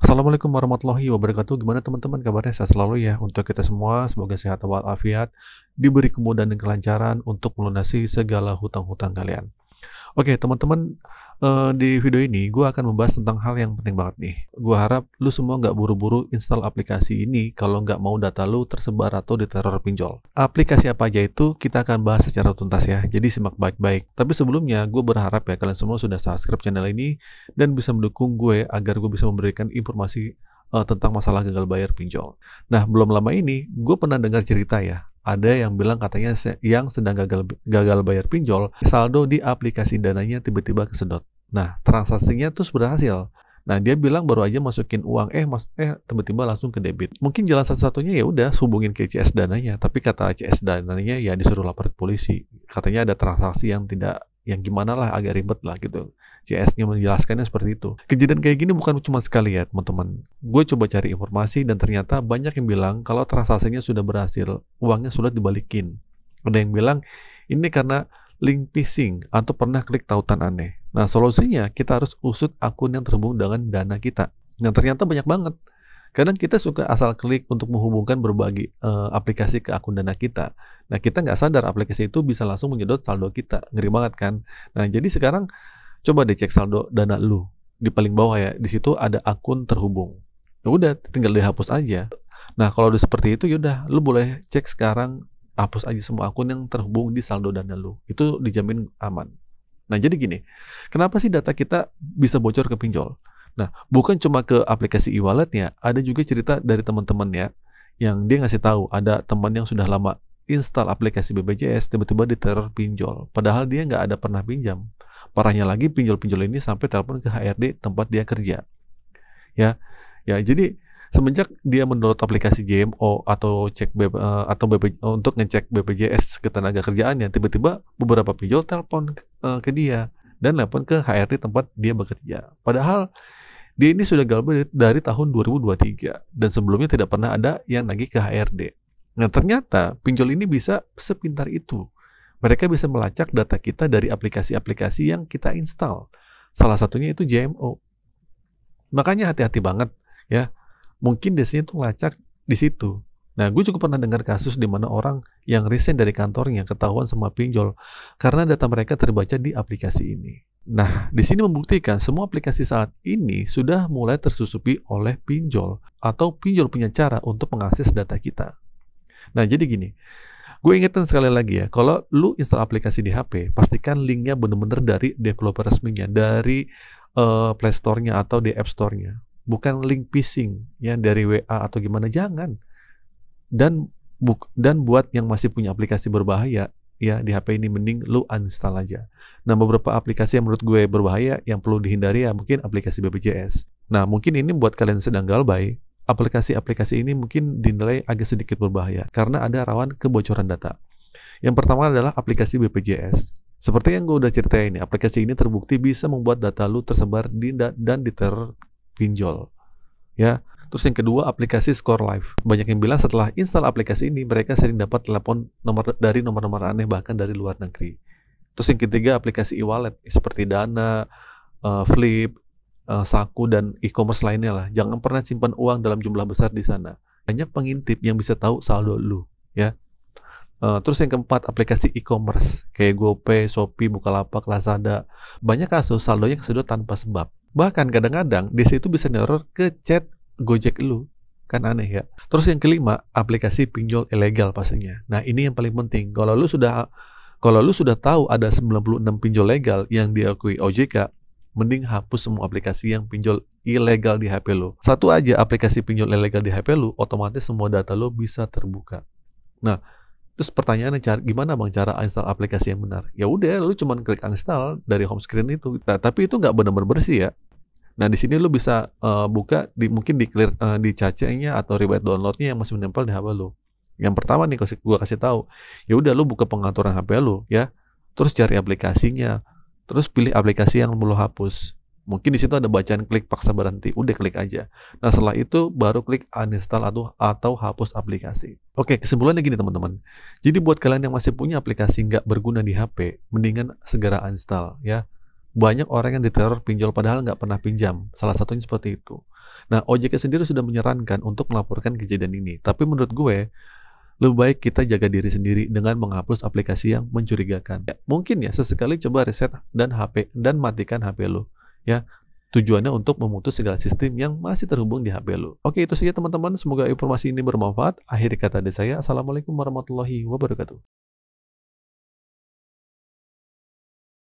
Assalamualaikum warahmatullahi wabarakatuh. Gimana teman-teman kabarnya? Sehat selalu ya untuk kita semua. Semoga sehat walafiat, diberi kemudahan dan kelancaran untuk melunasi segala hutang-hutang kalian. Oke, teman-teman, di video ini gue akan membahas tentang hal yang penting banget nih. Gue harap lu semua nggak buru-buru install aplikasi ini kalau nggak mau data lu tersebar atau diteror pinjol. Aplikasi apa aja itu kita akan bahas secara tuntas ya, jadi simak baik-baik. Tapi sebelumnya, gue berharap ya kalian semua sudah subscribe channel ini dan bisa mendukung gue agar gue bisa memberikan informasi tentang masalah gagal bayar pinjol. Nah, belum lama ini, gue pernah dengar cerita ya, ada yang bilang katanya yang sedang gagal bayar pinjol, saldo di aplikasi dananya tiba-tiba kesedot. Nah, transaksinya terus berhasil. Nah, dia bilang baru aja masukin uang, tiba-tiba langsung ke debit. Mungkin jalan satu-satunya ya udah hubungin ke CS dananya, tapi kata CS dananya ya disuruh lapor ke polisi. Katanya ada transaksi yang gimana lah, agak ribet lah gitu. CS-nya menjelaskannya seperti itu. Kejadian kayak gini bukan cuma sekali ya teman-teman. Gue coba cari informasi dan ternyata banyak yang bilang kalau transaksinya sudah berhasil, uangnya sudah dibalikin. Ada yang bilang ini karena link phishing atau pernah klik tautan aneh. Nah, solusinya kita harus usut akun yang terhubung dengan dana kita. Nah, ternyata banyak banget. Kadang kita suka asal klik untuk menghubungkan berbagai aplikasi ke akun dana kita. Nah, kita nggak sadar aplikasi itu bisa langsung menyedot saldo kita. Ngeri banget kan? Nah, jadi sekarang coba deh cek saldo dana lu. Di paling bawah ya, di situ ada akun terhubung. Ya udah, tinggal dihapus aja. Nah, kalau udah seperti itu, yaudah, lu boleh cek sekarang, hapus aja semua akun yang terhubung di saldo dana lu. Itu dijamin aman. Nah, jadi gini, kenapa sih data kita bisa bocor ke pinjol? Nah, bukan cuma ke aplikasi e-walletnya, ada juga cerita dari teman-teman ya, yang dia ngasih tahu ada teman yang sudah lama install aplikasi BPJS, tiba-tiba diteror pinjol. Padahal dia nggak ada pernah pinjam. Parahnya lagi, pinjol-pinjol ini sampai telepon ke HRD tempat dia kerja. Ya, jadi semenjak dia mendownload aplikasi JMO atau untuk ngecek BPJS ketenaga kerjaannya, tiba-tiba beberapa pinjol telepon ke dia dan telepon ke HRD tempat dia bekerja. Padahal dia ini sudah gagal dari tahun 2023 dan sebelumnya tidak pernah ada yang nagih ke HRD. Nah, ternyata pinjol ini bisa sepintar itu. Mereka bisa melacak data kita dari aplikasi-aplikasi yang kita install. Salah satunya itu JMO. Makanya hati-hati banget ya. Mungkin biasanya tuh ngelacak di situ. Nah, gue juga pernah dengar kasus di mana orang yang resign dari kantornya ketahuan sama pinjol karena data mereka terbaca di aplikasi ini. Nah, di sini membuktikan semua aplikasi saat ini sudah mulai tersusupi oleh pinjol atau pinjol punya cara untuk mengakses data kita. Nah, jadi gini, gue ingetin sekali lagi ya, kalau lu install aplikasi di HP, pastikan linknya bener-bener dari developer resminya, dari Play Store-nya atau di App Store-nya. Bukan link phishing ya dari WA atau gimana, jangan. Dan buat yang masih punya aplikasi berbahaya ya di HP ini, mending lu uninstall aja. Nah, beberapa aplikasi yang menurut gue berbahaya yang perlu dihindari ya mungkin aplikasi BPJS. Nah, mungkin ini buat kalian sedang galbay, aplikasi-aplikasi ini mungkin dinilai agak sedikit berbahaya karena ada rawan kebocoran data. Yang pertama adalah aplikasi BPJS. Seperti yang gue udah ceritain ini, aplikasi ini terbukti bisa membuat data lu tersebar dan diteror pinjol. Ya. Terus yang kedua, aplikasi Score Life. Banyak yang bilang setelah install aplikasi ini, mereka sering dapat telepon dari nomor-nomor aneh bahkan dari luar negeri. Terus yang ketiga, aplikasi e-wallet seperti Dana, Flip, Saku, dan e-commerce lainnya lah. Jangan pernah simpan uang dalam jumlah besar di sana. Banyak pengintip yang bisa tahu saldo lu, ya. Terus yang keempat, aplikasi e-commerce kayak GoPay, Shopee, Bukalapak, Lazada. Banyak kasus saldonya kesedot tanpa sebab. Bahkan kadang-kadang di situ bisa neror ke chat Gojek lu. Kan aneh ya. Terus yang kelima, aplikasi pinjol ilegal pastinya. Nah, ini yang paling penting. Kalau lu sudah tahu ada 96 pinjol legal yang diakui OJK, mending hapus semua aplikasi yang pinjol ilegal di HP lu. Satu aja aplikasi pinjol ilegal di HP lu, otomatis semua data lu bisa terbuka. Nah, terus pertanyaannya, gimana bang cara install aplikasi yang benar? Ya udah, lu cuma klik uninstall dari home screen itu. Nah, tapi itu nggak benar-benar bersih ya. Nah, di sini lu bisa buka mungkin di clear di cache-nya atau rewrite download-nya yang masih menempel di HP lu. Yang pertama nih gua kasih tahu, ya udah lu buka pengaturan HP lu ya. Terus cari aplikasinya. Terus pilih aplikasi yang lu hapus. Mungkin di situ ada bacaan klik paksa berhenti. Udah klik aja. Nah, setelah itu baru klik uninstall atau hapus aplikasi. Oke, kesimpulannya gini teman-teman. Jadi buat kalian yang masih punya aplikasi nggak berguna di HP, mendingan segera uninstall ya. Banyak orang yang diteror pinjol padahal nggak pernah pinjam. Salah satunya seperti itu. Nah, OJK sendiri sudah menyarankan untuk melaporkan kejadian ini. Tapi menurut gue, lebih baik kita jaga diri sendiri dengan menghapus aplikasi yang mencurigakan. Ya, mungkin ya sesekali coba reset dan matikan HP lo. Ya, tujuannya untuk memutus segala sistem yang masih terhubung di HP lo. Oke, itu saja teman-teman. Semoga informasi ini bermanfaat. Akhir kata dari saya, Assalamualaikum warahmatullahi wabarakatuh.